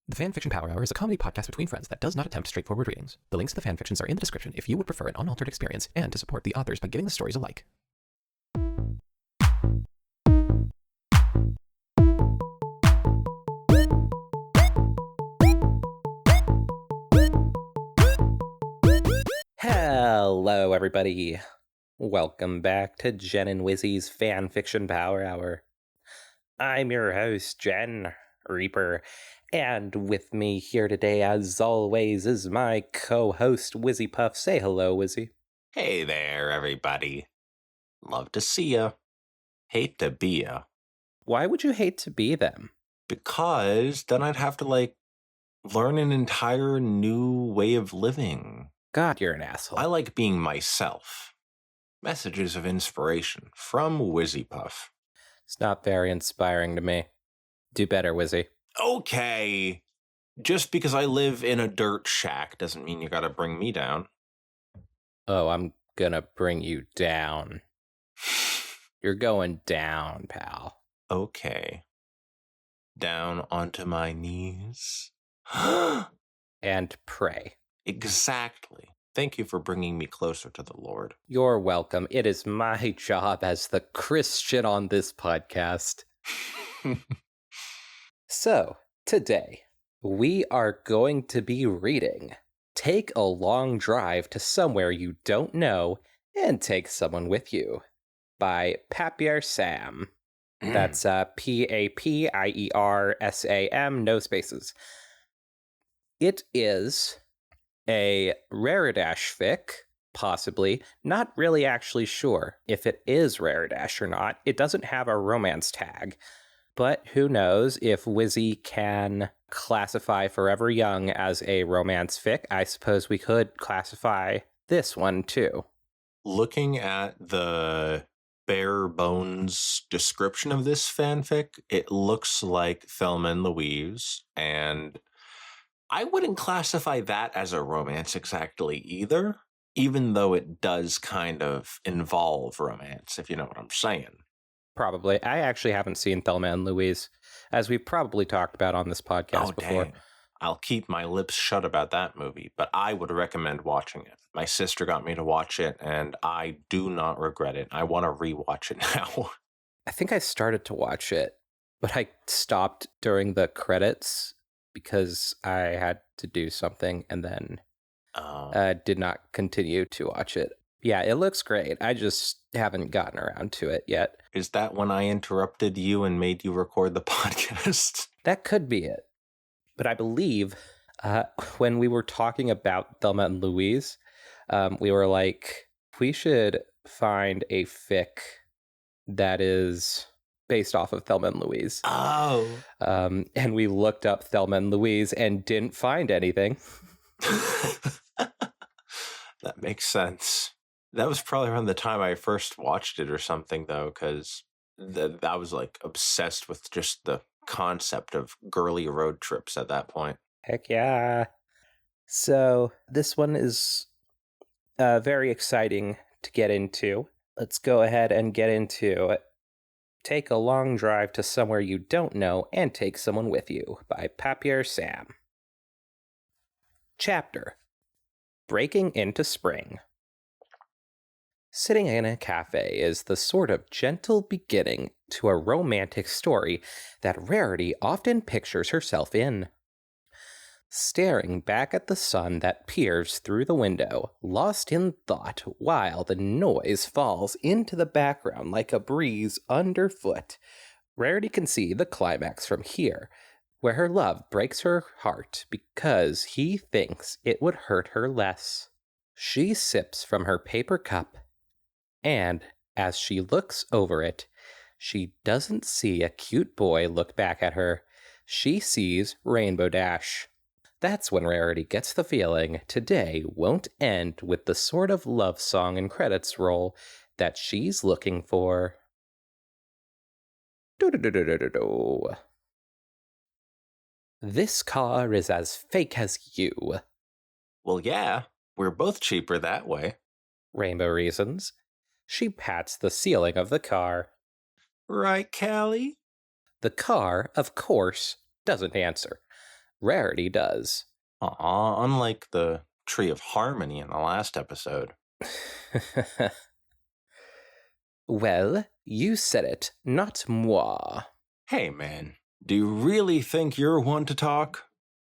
The Fanfiction Power Hour is a comedy podcast between friends that does not attempt straightforward readings. The links to the fanfictions are in the description if you would prefer an unaltered experience and to support the authors by giving the stories a like. Hello, everybody. Welcome back to Jen and Wizzy's Fanfiction Power Hour. I'm your host, Jen Reaper, and with me here today, as always, is my co-host, Wizzy Puff. Say hello, Wizzy. Hey there, everybody. Love to see ya. Hate to be ya. Why would you hate to be them? Because then I'd have to, learn an entire new way of living. God, you're an asshole. I like being myself. Messages of inspiration from Wizzy Puff. It's not very inspiring to me. Do better, Wizzy. Okay. Just because I live in a dirt shack doesn't mean you gotta bring me down. Oh, I'm gonna bring you down. You're going down, pal. Okay. Down onto my knees. And pray. Exactly. Thank you for bringing me closer to the Lord. You're welcome. It is my job as the Christian on this podcast. So, today, we are going to be reading Take a Long Drive to Somewhere You Don't Know and Take Someone With You by Papier Sam. That's Papiersam, no spaces. It is a Raridash fic, possibly. Not really actually sure if it is Raridash or not. It doesn't have a romance tag. But who knows if Wizzy can classify Forever Young as a romance fic. I suppose we could classify this one too. Looking at the bare bones description of this fanfic, it looks like Thelma and Louise, and I wouldn't classify that as a romance exactly either, even though it does kind of involve romance, if you know what I'm saying. Probably. I actually haven't seen Thelma and Louise, as we've probably talked about on this podcast before. Dang. I'll keep my lips shut about that movie, but I would recommend watching it. My sister got me to watch it, and I do not regret it. I want to rewatch it now. I think I started to watch it, but I stopped during the credits because I had to do something and then did not continue to watch it. Yeah, it looks great. I just haven't gotten around to it yet. Is that when I interrupted you and made you record the podcast? That could be it. But I believe when we were talking about Thelma and Louise, we were like, we should find a fic that is based off of Thelma and Louise. Oh. And we looked up Thelma and Louise and didn't find anything. That makes sense. That was probably around the time I first watched it or something, though, because I was obsessed with just the concept of girly road trips at that point. Heck yeah. So this one is very exciting to get into. Let's go ahead and get into it. Take a Long Drive to Somewhere You Don't Know and Take Someone With You by Papier Sam. Chapter: Breaking into Spring. Sitting in a cafe is the sort of gentle beginning to a romantic story that Rarity often pictures herself in. Staring back at the sun that peers through the window, lost in thought while the noise falls into the background like a breeze underfoot, Rarity can see the climax from here, where her love breaks her heart because he thinks it would hurt her less. She sips from her paper cup, and as she looks over it, she doesn't see a cute boy look back at her. She sees Rainbow Dash. That's when Rarity gets the feeling today won't end with the sort of love song and credits roll that she's looking for. This car is as fake as you. Well, yeah, we're both cheaper that way. Rainbow reasons. She pats the ceiling of the car. Right, Callie? The car, of course, doesn't answer. Rarity does. Unlike the Tree of Harmony in the last episode. Well, you said it, not moi. Hey, man, do you really think you're one to talk?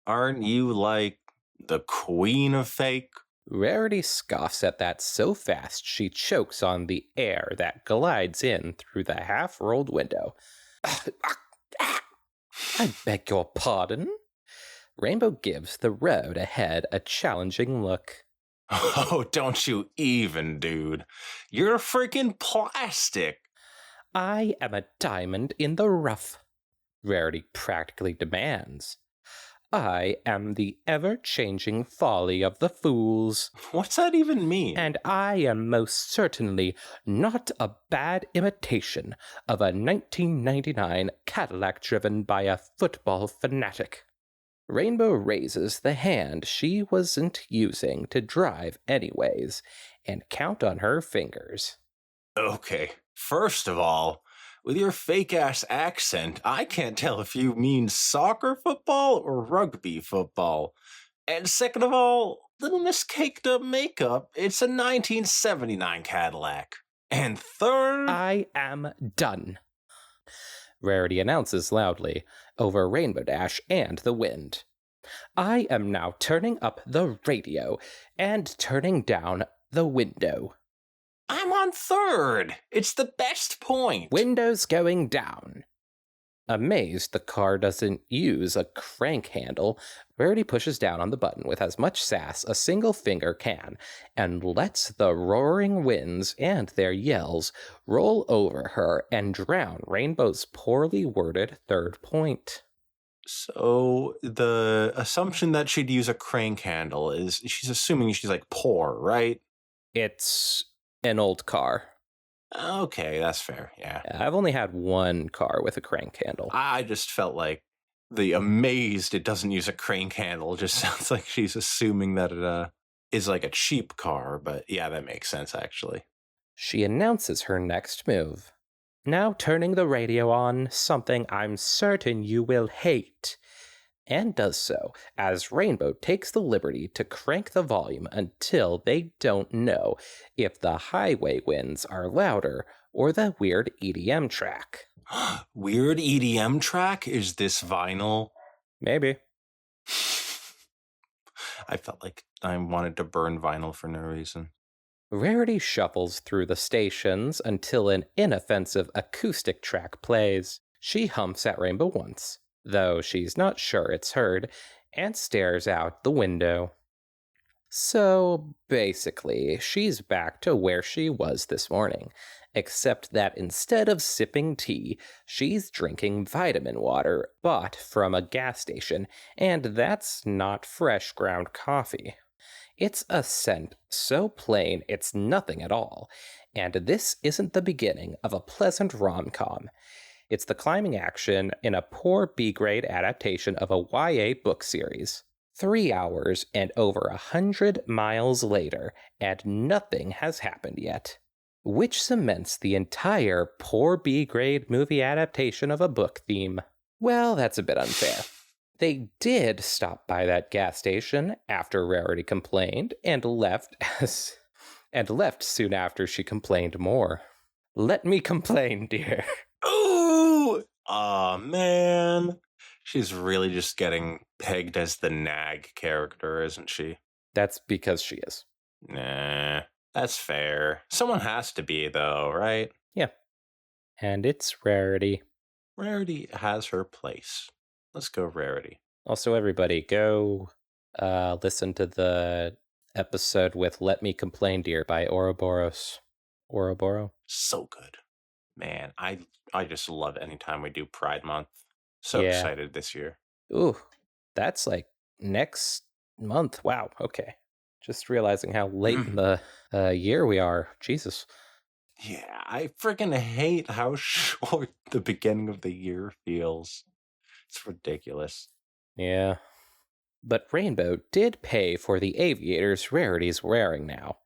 Aren't you, like, the queen of fake? Rarity scoffs at that so fast she chokes on the air that glides in through the half-rolled window. I beg your pardon? Rainbow gives the road ahead a challenging look. Oh, don't you even, dude. You're freaking plastic. I am a diamond in the rough, Rarity practically demands. I am the ever-changing folly of the fools. What's that even mean? And I am most certainly not a bad imitation of a 1999 Cadillac driven by a football fanatic. Rainbow raises the hand she wasn't using to drive anyways, and count on her fingers. Okay, first of all, with your fake-ass accent, I can't tell if you mean soccer football or rugby football. And second of all, little Miss Caked Up Makeup, it's a 1979 Cadillac. And third... I am done, Rarity announces loudly, over Rainbow Dash and the wind. I am now turning up the radio and turning down the window. I'm on third! It's the best point! Windows going down. Amazed the car doesn't use a crank handle, Rarity pushes down on the button with as much sass a single finger can, and lets the roaring winds and their yells roll over her and drown Rainbow's poorly worded third point. So, the assumption that she'd use a crank handle is she's assuming she's, like, poor, right? It's an old car. Okay, that's fair, yeah. I've only had one car with a crank handle. I just felt like the amazed it doesn't use a crank handle just sounds like she's assuming that it is like a cheap car, but yeah, that makes sense, actually. She announces her next move. Now turning the radio on, something I'm certain you will hate. And does so, as Rainbow takes the liberty to crank the volume until they don't know if the highway winds are louder or the weird EDM track. Weird EDM track? Is this vinyl? Maybe. I felt like I wanted to burn vinyl for no reason. Rarity shuffles through the stations until an inoffensive acoustic track plays. She humps at Rainbow once, though she's not sure it's heard, and stares out the window. So, basically, she's back to where she was this morning, except that instead of sipping tea, she's drinking vitamin water bought from a gas station, and that's not fresh ground coffee. It's a scent so plain it's nothing at all, and this isn't the beginning of a pleasant rom-com. It's the climbing action in a poor B-grade adaptation of a YA book series. 3 hours and over 100 miles later, and nothing has happened yet. Which cements the entire poor B-grade movie adaptation of a book theme. Well, that's a bit unfair. They did stop by that gas station after Rarity complained, and left soon after she complained more. Let me complain, dear. Ooh! Aw, man. She's really just getting pegged as the nag character, isn't she? That's because she is. Nah, that's fair. Someone has to be, though, right? Yeah. And it's Rarity. Rarity has her place. Let's go, Rarity. Also, everybody, go listen to the episode with Let Me Complain, Dear by Ouroboros. Ouroboro? So good. Man, I just love anytime we do Pride Month. So Yeah. excited this year. Ooh, that's like next month. Wow, okay. Just realizing how late in the year we are. Jesus. Yeah, I freaking hate how short the beginning of the year feels. It's ridiculous. Yeah. But Rainbow did pay for the aviators Rarity's wearing now,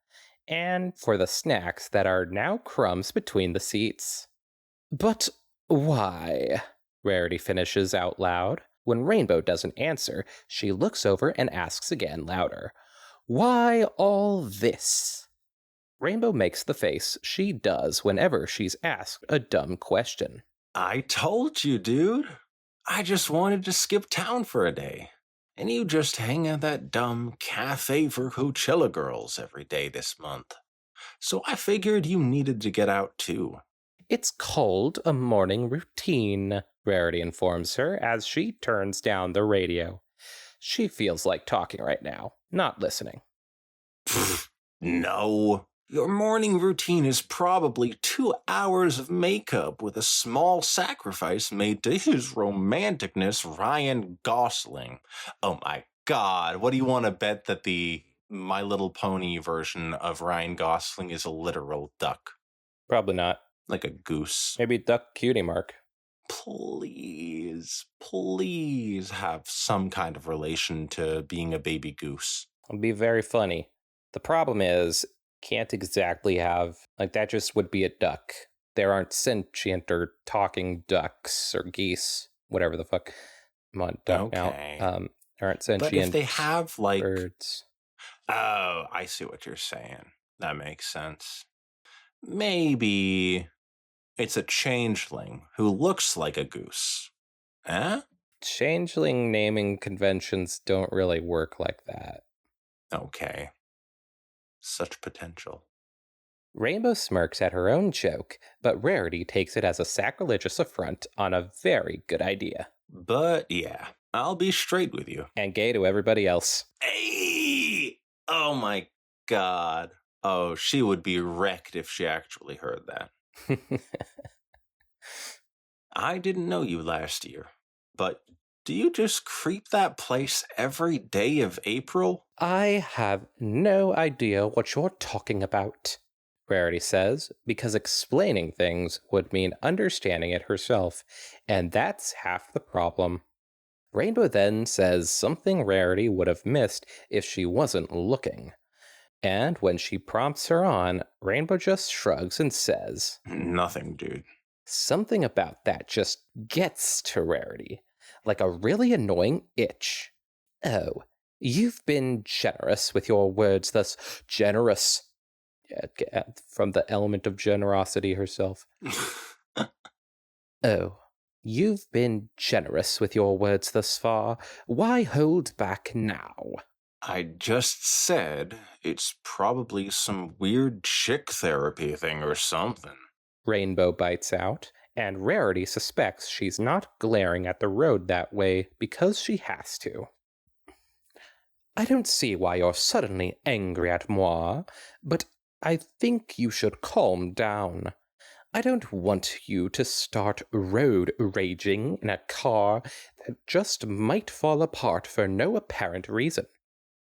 and for the snacks that are now crumbs between the seats. But why? Rarity finishes out loud, When Rainbow doesn't answer, she looks over and asks again louder, "Why all this?" Rainbow makes the face she does whenever she's asked a dumb question. I told you, dude. I just wanted to skip town for a day. And you just hang at that dumb cafe for Coachella girls every day this month. So I figured you needed to get out too. It's called a morning routine, Rarity informs her as she turns down the radio. She feels like talking right now, not listening. No. Your morning routine is probably 2 hours of makeup with a small sacrifice made to his romanticness, Ryan Gosling. Oh my god, what do you want to bet that the My Little Pony version of Ryan Gosling is a literal duck? Probably not. Like a goose. Maybe Duck Cutie Mark. Please have some kind of relation to being a baby goose. It'd be very funny. The problem is, can't exactly have, like, that just would be a duck. There aren't sentient or talking ducks or geese, whatever the fuck. I'm on duck now. Aren't sentient but if they have, like, birds. Oh, I see what you're saying. That makes sense. Maybe it's a changeling who looks like a goose. Eh? Changeling naming conventions don't really work like that. Okay. Such potential. Rainbow smirks at her own joke, but Rarity takes it as a sacrilegious affront on a very good idea. But yeah, I'll be straight with you. And gay to everybody else. Hey! Oh my god. Oh, she would be wrecked if she actually heard that. I didn't know you last year, but do you just creep that place every day of April? I have no idea what you're talking about, Rarity says, because explaining things would mean understanding it herself, and that's half the problem. Rainbow then says something Rarity would have missed if she wasn't looking. And when she prompts her on, Rainbow just shrugs and says, "Nothing, dude." Something about that just gets to Rarity, like a really annoying itch. Oh, you've been generous with your words thus. Generous. From the element of generosity herself. Oh, you've been generous with your words thus far. Why hold back now? I just said it's probably some weird chick therapy thing or something. Rainbow bites out, and Rarity suspects she's not glaring at the road that way because she has to. I don't see why you're suddenly angry at moi, but I think you should calm down. I don't want you to start road raging in a car that just might fall apart for no apparent reason.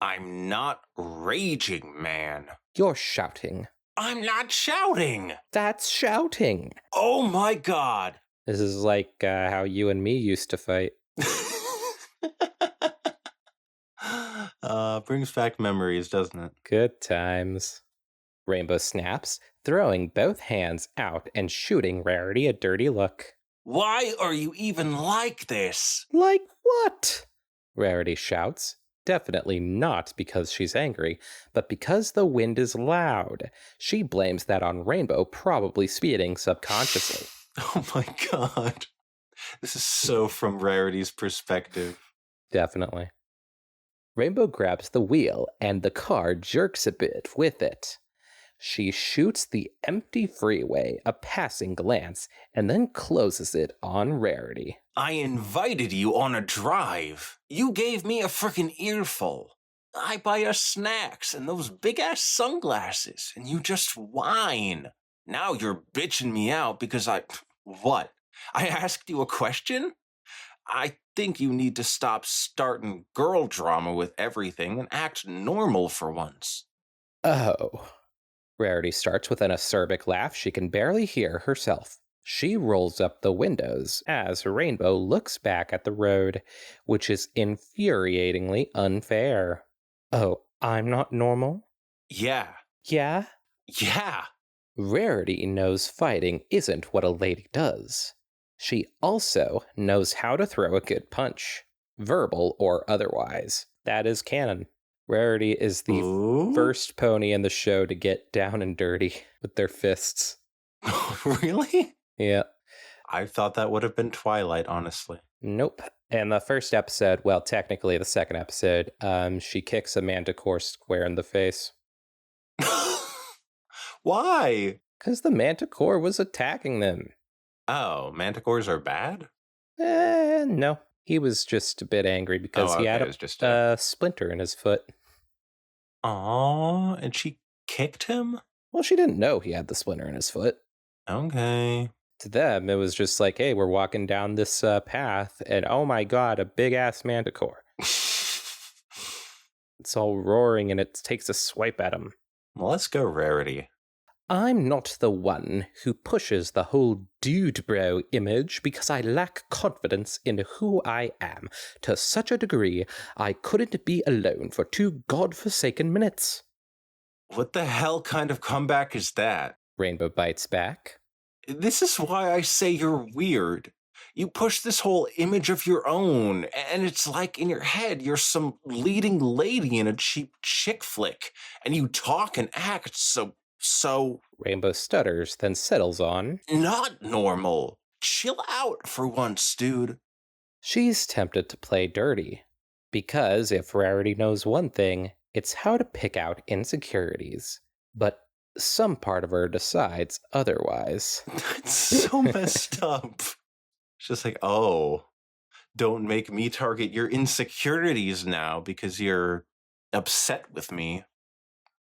I'm not raging, man. You're shouting. I'm not shouting! That's shouting! Oh my god! This is like how you and me used to fight. Brings back memories, doesn't it? Good times. Rainbow snaps, throwing both hands out and shooting Rarity a dirty look. Why are you even like this? Like what? Rarity shouts. Definitely not because she's angry, but because the wind is loud. She blames that on Rainbow probably speeding subconsciously. Oh my god. This is so from Rarity's perspective. Definitely. Rainbow grabs the wheel, and the car jerks a bit with it. She shoots the empty freeway a passing glance, and then closes it on Rarity. I invited you on a drive. You gave me a frickin' earful. I buy us snacks and those big-ass sunglasses, and you just whine. Now you're bitching me out because What? I asked you a question? I think you need to stop starting girl drama with everything and act normal for once. Oh. Rarity starts with an acerbic laugh she can barely hear herself. She rolls up the windows as Rainbow looks back at the road, which is infuriatingly unfair. Oh, I'm not normal? Yeah. Yeah? Yeah. Rarity knows fighting isn't what a lady does. She also knows how to throw a good punch, verbal or otherwise. That is canon. Rarity is the first pony in the show to get down and dirty with their fists. Really? Yeah. I thought that would have been Twilight, honestly. Nope. In the first episode, well, technically the second episode, she kicks a manticore square in the face. Why? Because the manticore was attacking them. Oh, manticores are bad? No. He was just a bit angry because he had a splinter in his foot. Aw, and she kicked him? Well, she didn't know he had the splinter in his foot. Okay. To them, it was just like, hey, we're walking down this path, and oh my god, a big-ass manticore. It's all roaring, and it takes a swipe at him. Well, let's go Rarity. I'm not the one who pushes the whole dude bro image because I lack confidence in who I am to such a degree I couldn't be alone for 2 godforsaken minutes. What the hell kind of comeback is that? Rainbow bites back. This is why I say you're weird. You push this whole image of your own, and it's like in your head you're some leading lady in a cheap chick flick, and you talk and act so... Rainbow stutters, then settles on, not normal. Chill out for once, dude. She's tempted to play dirty, because if Rarity knows one thing, it's how to pick out insecurities. But some part of her decides otherwise. That's so messed up. It's just like, oh, don't make me target your insecurities now because you're upset with me.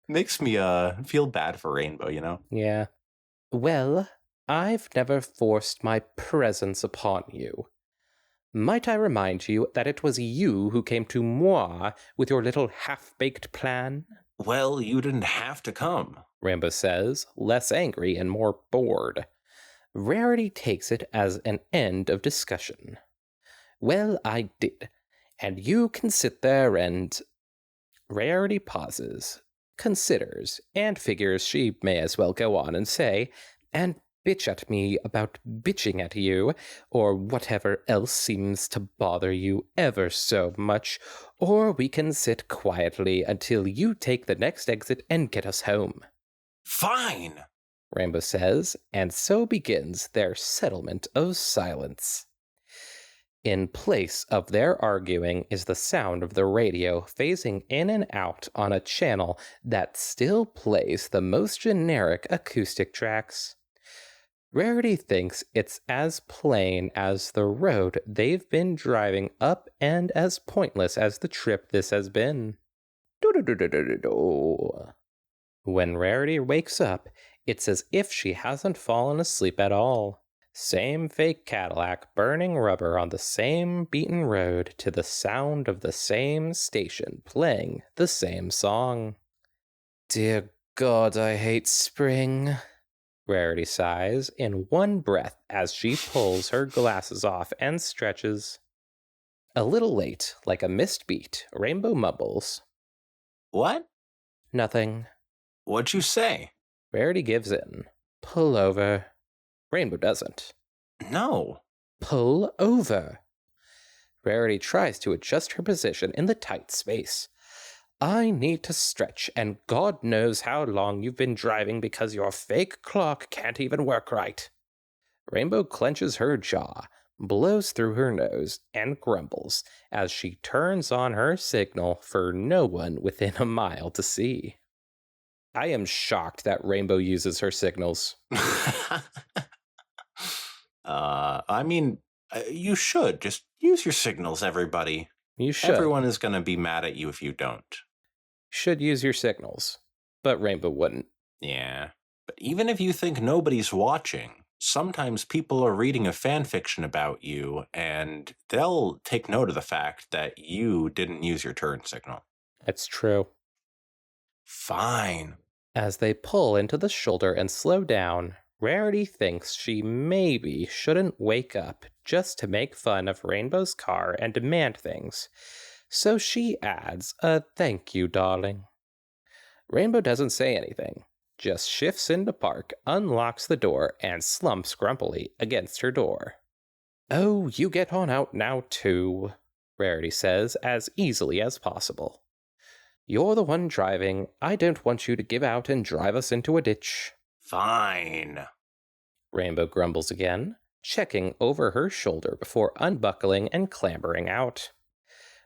Makes me feel bad for Rainbow, you know? Yeah. Well, I've never forced my presence upon you. Might I remind you that it was you who came to moi with your little half-baked plan? Well, you didn't have to come, Rainbow says, less angry and more bored. Rarity takes it as an end of discussion. Well, I did. And you can sit there and... Rarity pauses, considers, and figures she may as well go on and say, and bitch at me about bitching at you, or whatever else seems to bother you ever so much, or we can sit quietly until you take the next exit and get us home. Fine, Rainbow says, and so begins their settlement of silence. In place of their arguing is the sound of the radio phasing in and out on a channel that still plays the most generic acoustic tracks. Rarity thinks it's as plain as the road they've been driving up and as pointless as the trip this has been. When Rarity wakes up, it's as if she hasn't fallen asleep at all. Same fake Cadillac burning rubber on the same beaten road to the sound of the same station playing the same song. Dear God, I hate spring, Rarity sighs in one breath as she pulls her glasses off and stretches. A little late, like a missed beat, Rainbow mumbles. What? Nothing. What'd you say? Rarity gives in. Pull over. Rainbow doesn't. No. Pull over. Rarity tries to adjust her position in the tight space. I need to stretch, and God knows how long you've been driving because your fake clock can't even work right. Rainbow clenches her jaw, blows through her nose, and grumbles as she turns on her signal for no one within a mile to see. I am shocked that Rainbow uses her signals. I mean, you should. Just use your signals, everybody. You should. Everyone is going to be mad at you if you don't. Should use your signals. But Rainbow wouldn't. Yeah. But even if you think nobody's watching, sometimes people are reading a fanfiction about you, and they'll take note of the fact that you didn't use your turn signal. That's true. Fine. As they pull into the shoulder and slow down, Rarity thinks she maybe shouldn't wake up just to make fun of Rainbow's car and demand things. So she adds a thank you, darling. Rainbow doesn't say anything, just shifts into park, unlocks the door, and slumps grumpily against her door. Oh, you get on out now, too, Rarity says as easily as possible. You're the one driving. I don't want you to give out and drive us into a ditch. Fine. Rainbow grumbles again, checking over her shoulder before unbuckling and clambering out.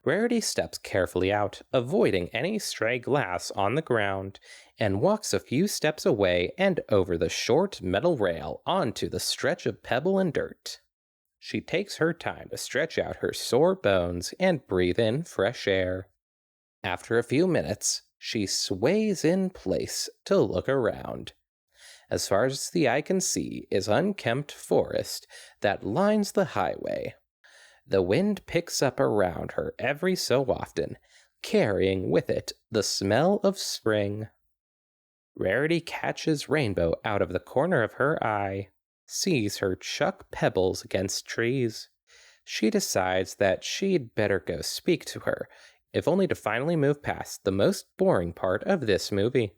Rarity steps carefully out, avoiding any stray glass on the ground, and walks a few steps away and over the short metal rail onto the stretch of pebble and dirt. She takes her time to stretch out her sore bones and breathe in fresh air. After a few minutes, she sways in place to look around. As far as the eye can see is unkempt forest that lines the highway. The wind picks up around her every so often, carrying with it the smell of spring. Rarity catches Rainbow out of the corner of her eye, sees her chuck pebbles against trees. She decides that she'd better go speak to her, if only to finally move past the most boring part of this movie.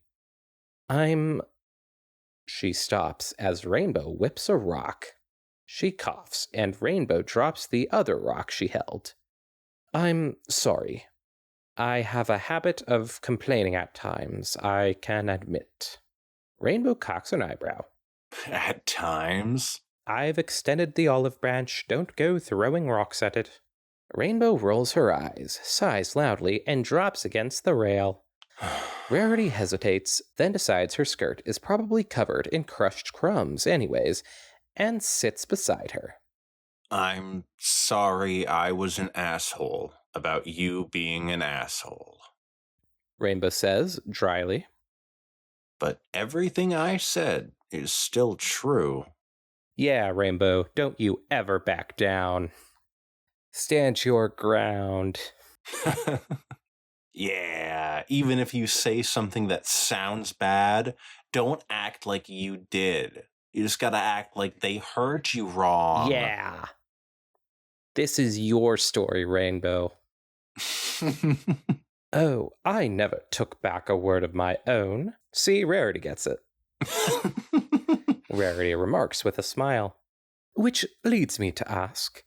She stops as Rainbow whips a rock. She coughs, and Rainbow drops the other rock she held. I'm sorry. I have a habit of complaining at times, I can admit. Rainbow cocks an eyebrow. At times? I've extended the olive branch, don't go throwing rocks at it. Rainbow rolls her eyes, sighs loudly, and drops against the rail. Rarity hesitates, then decides her skirt is probably covered in crushed crumbs anyways, and sits beside her. I'm sorry I was an asshole about you being an asshole. Rainbow says, dryly. But everything I said is still true. Yeah, Rainbow, don't you ever back down. Stand your ground. Yeah, even if you say something that sounds bad, don't act like you did. You just gotta act like they heard you wrong. Yeah. This is your story, Rainbow. Oh, I never took back a word of my own. See, Rarity gets it. Rarity remarks with a smile. Which leads me to ask,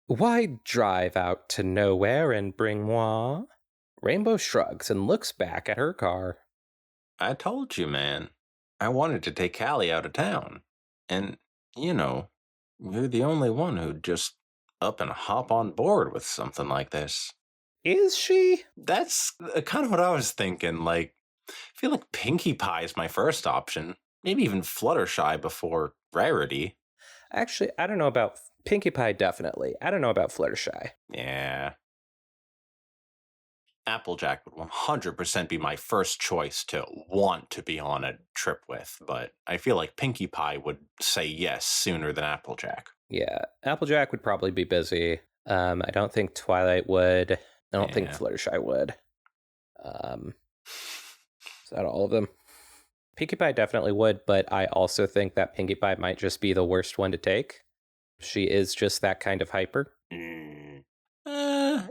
why drive out to nowhere and bring moi? Rainbow shrugs and looks back at her car. I told you, man. I wanted to take Callie out of town. And, you're the only one who'd just up and hop on board with something like this. Is she? That's kind of what I was thinking. I feel like Pinkie Pie is my first option. Maybe even Fluttershy before Rarity. Actually, I don't know about Pinkie Pie, definitely. I don't know about Fluttershy. Yeah. Applejack would 100% be my first choice to want to be on a trip with, but I feel like Pinkie Pie would say yes sooner than Applejack. Yeah, Applejack would probably be busy. I don't think Twilight would. I don't think Fluttershy would. Is that all of them? Pinkie Pie definitely would, but I also think that Pinkie Pie might just be the worst one to take. She is just that kind of hyper.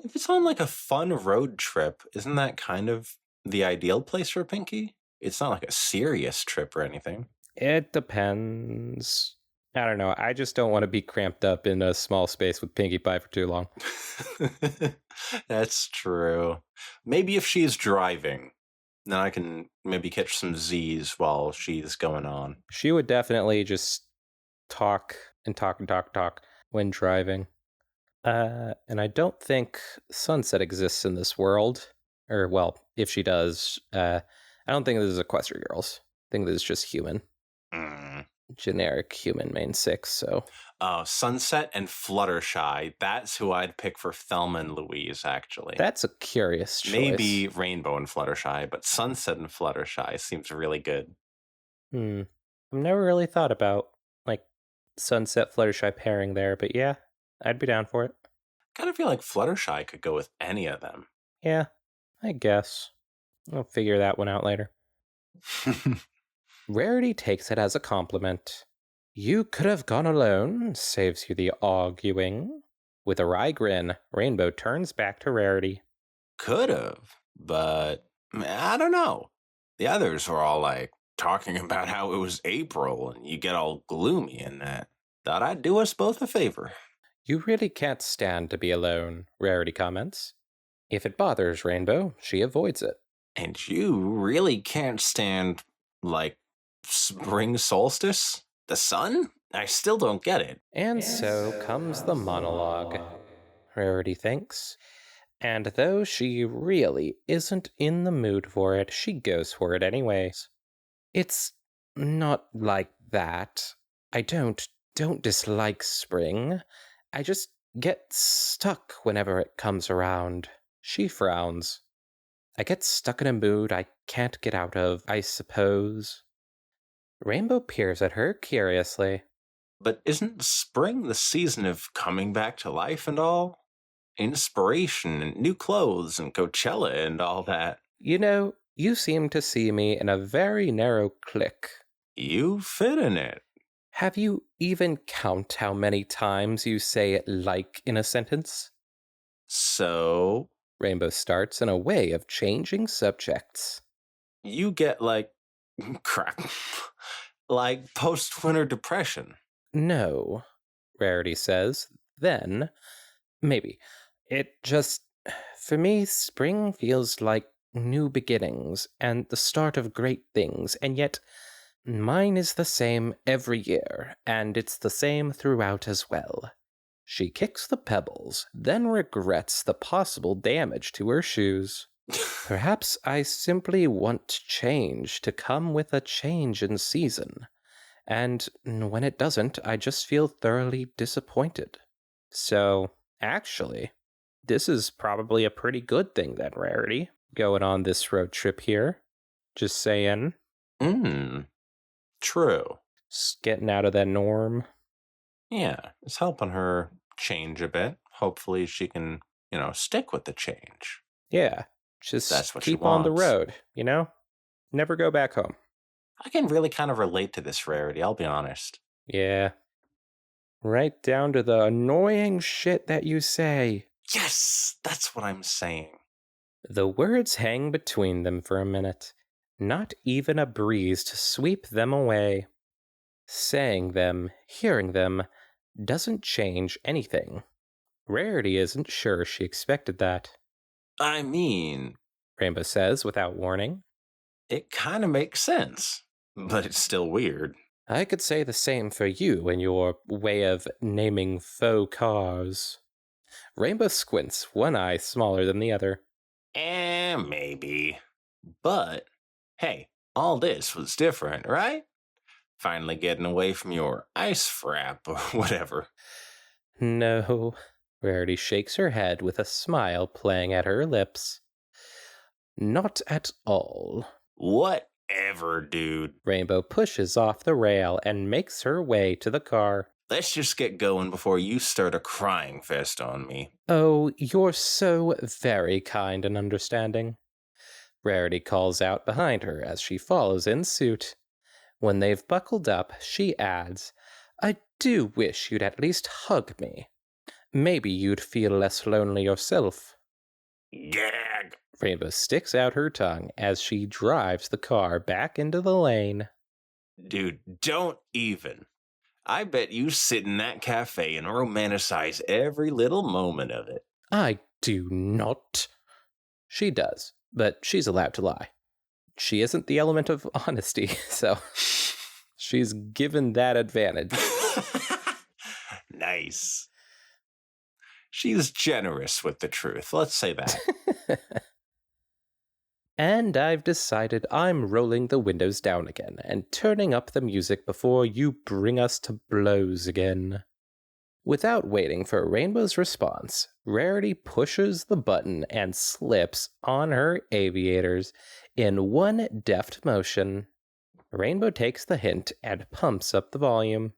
If it's on a fun road trip, isn't that kind of the ideal place for Pinkie? It's not like a serious trip or anything. It depends. I don't know. I just don't want to be cramped up in a small space with Pinkie Pie for too long. That's true. Maybe if she's driving, then I can maybe catch some Z's while she's going on. She would definitely just talk and talk and talk and talk when driving. And I don't think Sunset exists in this world. Or, well, if she does, I don't think this is Equestria Girls. I think this is just human. Generic human main six, so. Sunset and Fluttershy. That's who I'd pick for Thelma and Louise, actually. That's a curious choice. Maybe Rainbow and Fluttershy, but Sunset and Fluttershy seems really good. I've never really thought about, Sunset Fluttershy pairing there, but yeah, I'd be down for it. Kind of feel like Fluttershy could go with any of them. Yeah, I guess. I'll figure that one out later. Rarity takes it as a compliment. You could have gone alone, saves you the arguing. With a wry grin, Rainbow turns back to Rarity. Could have, but I don't know. The others were all talking about how it was April and you get all gloomy and that. Thought I'd do us both a favor. You really can't stand to be alone, Rarity comments. If it bothers Rainbow, she avoids it. And you really can't stand, like, spring solstice? The sun? I still don't get it. And so comes the monologue, Rarity thinks. And though she really isn't in the mood for it, she goes for it anyways. It's not like that. I don't dislike spring. I just get stuck whenever it comes around. She frowns. I get stuck in a mood I can't get out of, I suppose. Rainbow peers at her curiously. But isn't spring the season of coming back to life and all? Inspiration and new clothes and Coachella and all that. You know, you seem to see me in a very narrow clique. You fit in it. Have you even count how many times you say like in a sentence? So, Rainbow starts in a way of changing subjects. you get like, crap, like post-winter depression. No, Rarity says. Then, maybe. It just, for me, spring feels like new beginnings and the start of great things, and yet mine is the same every year, and it's the same throughout as well. She kicks the pebbles, then regrets the possible damage to her shoes. Perhaps I simply want change to come with a change in season. And when it doesn't, I just feel thoroughly disappointed. So, actually, this is probably a pretty good thing then, Rarity, going on this road trip here. Just saying. True. Just getting out of that norm. Yeah, it's helping her change a bit. Hopefully she can, stick with the change. Yeah, just That's what she keep on the wants. road, you know? Never go back home. I can really kind of relate to this, Rarity, I'll be honest. Yeah. Right down to the annoying shit that you say. Yes, that's what I'm saying. The words hang between them for a minute, not even a breeze to sweep them away. Saying them, hearing them, doesn't change anything. Rarity isn't sure she expected that, I mean, Rainbow says without warning. it kind of makes sense, but it's still weird. I could say the same for you and your way of naming faux cars. Rainbow squints, one eye smaller than the other. Maybe. But, hey, all this was different, right? Finally getting away from your ice frap or whatever. No. Rarity shakes her head with a smile playing at her lips. Not at all. Whatever, dude. Rainbow pushes off the rail and makes her way to the car. Let's just get going before you start a crying fest on me. Oh, you're so very kind and understanding. Rarity calls out behind her as she follows in suit. When they've buckled up, she adds, I do wish you'd at least hug me. Maybe you'd feel less lonely yourself. Gag! Rainbow sticks out her tongue as she drives the car back into the lane. Dude, don't even. I bet you sit in that cafe and romanticize every little moment of it. I do not. She does, but she's allowed to lie. She isn't the element of honesty, so she's given that advantage. Nice. She's generous with the truth, let's say that. And I've decided I'm rolling the windows down again and turning up the music before you bring us to blows again. Without waiting for Rainbow's response, Rarity pushes the button and slips on her aviators in one deft motion. Rainbow takes the hint and pumps up the volume.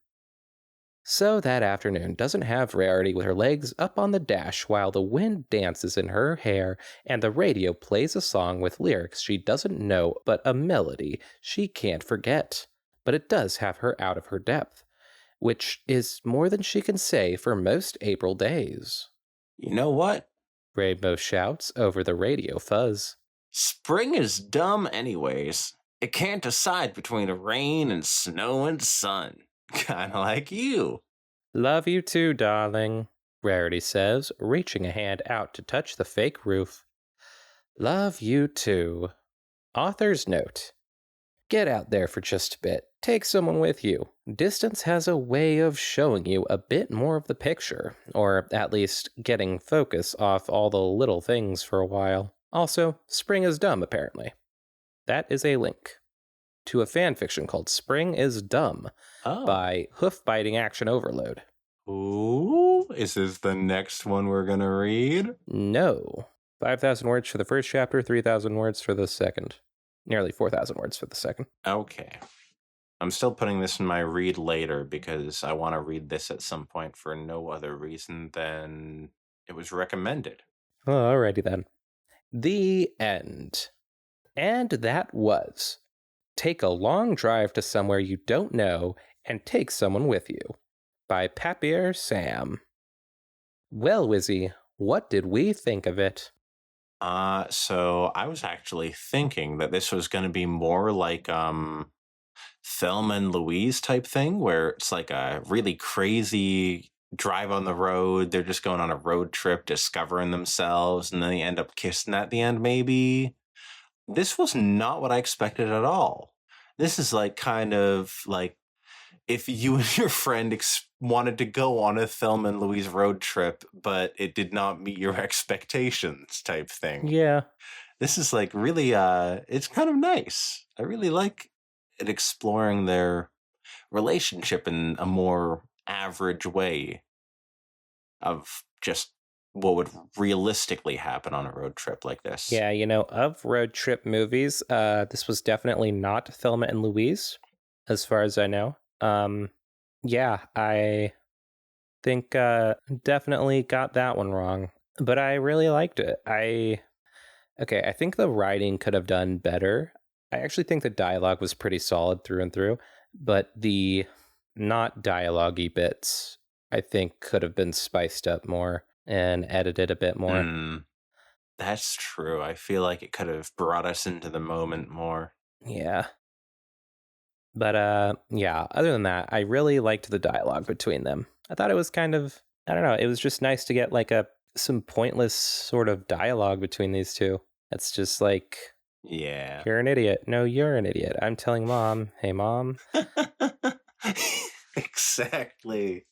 So that afternoon doesn't have Rarity with her legs up on the dash while the wind dances in her hair and the radio plays a song with lyrics she doesn't know but a melody she can't forget. But it does have her out of her depth, which is more than she can say for most April days. You know what? Rainbow shouts over the radio fuzz. Spring is dumb anyways. It can't decide between rain and snow and sun. Kinda like you. Love you too, darling. Rarity says, reaching a hand out to touch the fake roof. Love you too. Author's note. Get out there for just a bit. Take someone with you. Distance has a way of showing you a bit more of the picture, or at least getting focus off all the little things for a while. Also, spring is dumb, apparently. That is a link to a fanfiction called Spring is Dumb by Hoof-Biting Action Overload. Ooh, is this the next one we're going to read? No. 5,000 words for the first chapter, 3,000 words for the second. Nearly 4,000 words for the second. Okay. I'm still putting this in my read later because I want to read this at some point for no other reason than it was recommended. Oh, alrighty then. The end. And that was Take a Long Drive to Somewhere You Don't Know and Take Someone With You by Papier Sam. Well, Wizzy, what did we think of it? So I was actually thinking that this was going to be more like Thelma and Louise type thing, where it's like a really crazy drive on the road. They're just going on a road trip, discovering themselves, and then they end up kissing at the end, maybe. This was not what I expected at all. This is like kind of like if you and your friend wanted to go on a Thelma and Louise road trip, but it did not meet your expectations type thing. Yeah. This is like really, it's kind of nice. I really like it exploring their relationship in a more average way of just what would realistically happen on a road trip like this. Yeah, of road trip movies, this was definitely not Thelma and Louise, as far as I know. Yeah, I think definitely got that one wrong, but I really liked it. I think the writing could have done better. I actually think the dialogue was pretty solid through and through, but the not dialogue-y bits, I think, could have been spiced up more and edited a bit more. That's true. I feel like it could have brought us into the moment more. Yeah. But yeah, other than that, I really liked the dialogue between them. I thought it was kind of, I don't know, it was just nice to get like some pointless sort of dialogue between these two. It's just like, yeah, you're an idiot. No, you're an idiot. I'm telling mom, hey mom. Exactly.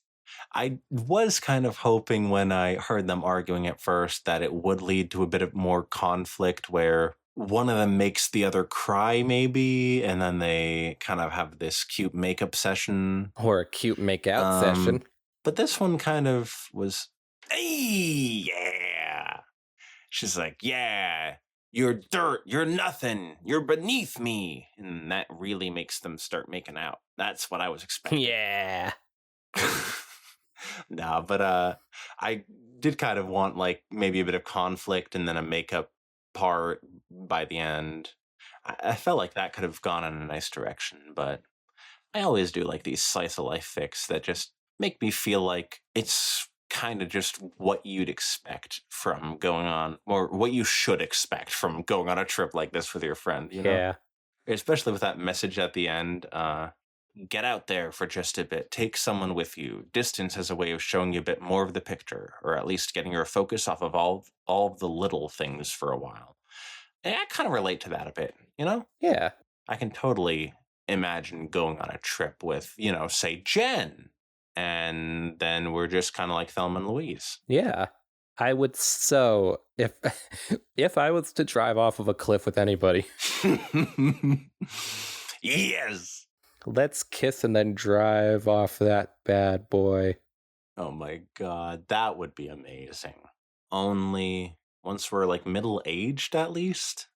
I was kind of hoping when I heard them arguing at first that it would lead to a bit of more conflict where one of them makes the other cry maybe, and then they kind of have this cute makeup session. Or a cute make-out session. But this one kind of was, hey, yeah. She's like, yeah, you're dirt, you're nothing, you're beneath me. And that really makes them start making out. That's what I was expecting. Yeah. No, but I did kind of want like maybe a bit of conflict and then a makeup part by the end. I felt like that could have gone in a nice direction, but I always do like these slice of life fics that just make me feel like it's kind of just what you'd expect from going on, or what you should expect from going on a trip like this with your friend, you know? Yeah. Especially with that message at the end, get out there for just a bit. Take someone with you. Distance has a way of showing you a bit more of the picture, or at least getting your focus off of all of the little things for a while. And I kind of relate to that a bit, you know? Yeah. I can totally imagine going on a trip with, say Jen, and then we're just kind of like Thelma and Louise. Yeah. I would if I was to drive off of a cliff with anybody. Yes. Let's kiss and then drive off that bad boy. Oh my god, that would be amazing. Only once we're like middle-aged at least,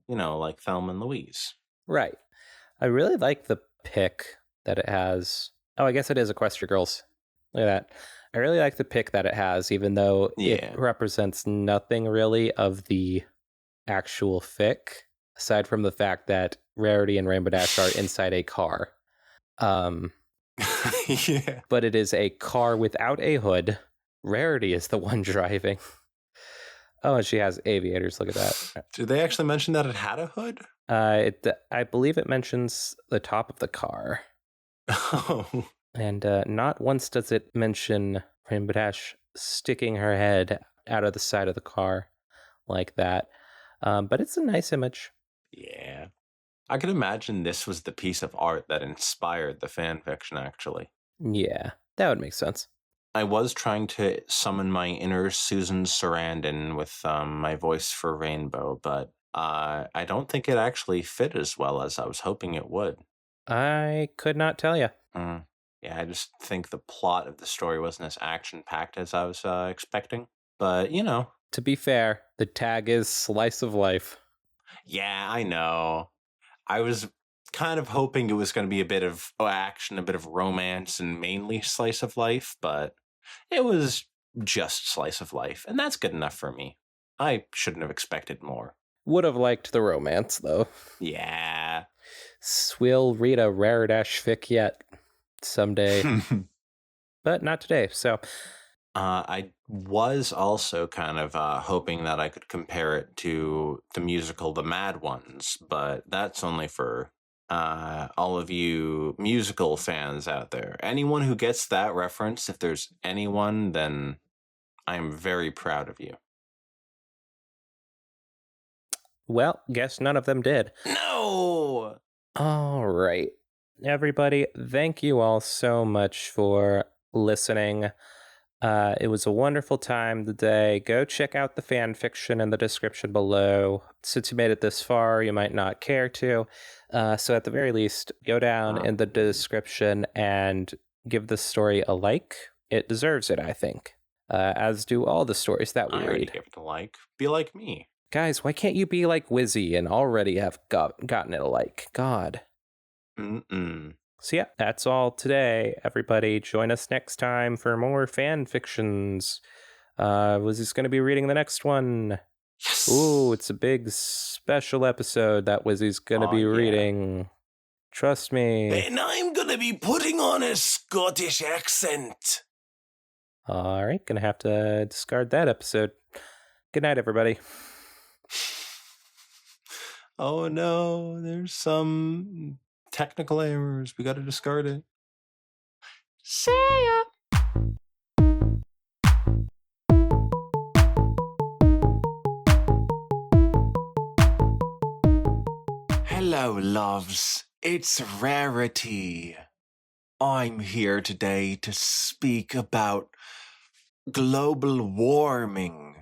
like Thelma and Louise. Right. I really like the pic that it has. Oh, I guess it is Equestria Girls. Look at that. I really like the pic that it has, even though it represents nothing really of the actual fic, aside from the fact that Rarity and Rainbow Dash are inside a car. Yeah. But it is a car without a hood. Rarity is the one driving. Oh, and she has aviators. Look at that. Did they actually mention that it had a hood? I believe it mentions the top of the car. Oh. And not once does it mention Rainbow Dash sticking her head out of the side of the car like that. But it's a nice image. Yeah. I could imagine this was the piece of art that inspired the fan fiction, actually. Yeah, that would make sense. I was trying to summon my inner Susan Sarandon with my voice for Rainbow, but I don't think it actually fit as well as I was hoping it would. I could not tell you. Yeah, I just think the plot of the story wasn't as action-packed as I was expecting. But, you know. To be fair, the tag is slice of life. Yeah, I know. I was kind of hoping it was going to be a bit of action, a bit of romance, and mainly slice of life, but it was just slice of life, and that's good enough for me. I shouldn't have expected more. Would have liked the romance, though. Yeah. We'll read a rare dash fic yet someday, but not today, so... I was also kind of hoping that I could compare it to the musical The Mad Ones, but that's only for all of you musical fans out there. Anyone who gets that reference, if there's anyone, then I'm very proud of you. Well, guess none of them did. No! All right. Everybody, thank you all so much for listening. It was a wonderful time today. Go check out the fan fiction in the description below. Since you made it this far, you might not care to. So at the very least, go down in the description and give the story a like. It deserves it, I think. As do all the stories that we I already read. give it a like. Be like me. Guys, why can't you be like Wizzy and already have gotten it a like? God. So yeah, that's all today. Everybody, join us next time for more fan fictions. Wizzy's going to be reading the next one. Yes! Ooh, it's a big special episode that Wizzy's going to be reading. Trust me. And I'm going to be putting on a Scottish accent. All right, going to have to discard that episode. Good night, everybody. Oh no, there's some technical errors. We got to discard it. See ya. Hello, loves. It's Rarity. I'm here today to speak about global warming.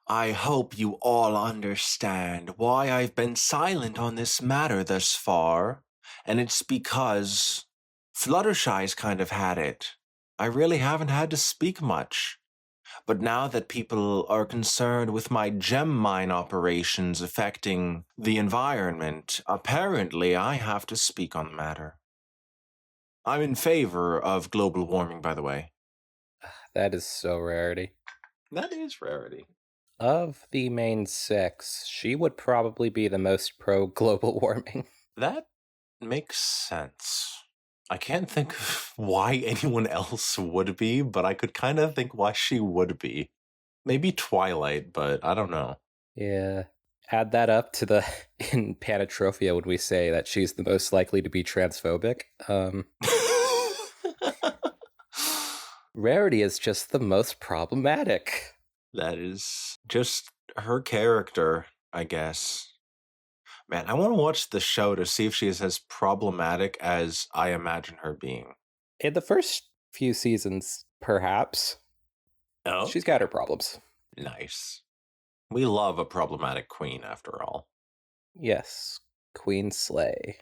I hope you all understand why I've been silent on this matter thus far, and it's because Fluttershy's kind of had it. I really haven't had to speak much. But now that people are concerned with my gem mine operations affecting the environment, apparently I have to speak on the matter. I'm in favor of global warming, by the way. That is so Rarity. That is Rarity. Of the main six, she would probably be the most pro-global warming. That makes sense. I can't think of why anyone else would be, but I could kind of think why she would be. Maybe Twilight, but I don't know. Yeah. Add that up to the in Panatrophia when we say that she's the most likely to be transphobic. Rarity is just the most problematic. That is just her character, I guess. Man, I want to watch the show to see if she is as problematic as I imagine her being. In the first few seasons, perhaps. Oh, she's got her problems. Nice. We love a problematic queen, after all. Yes, Queen Slay.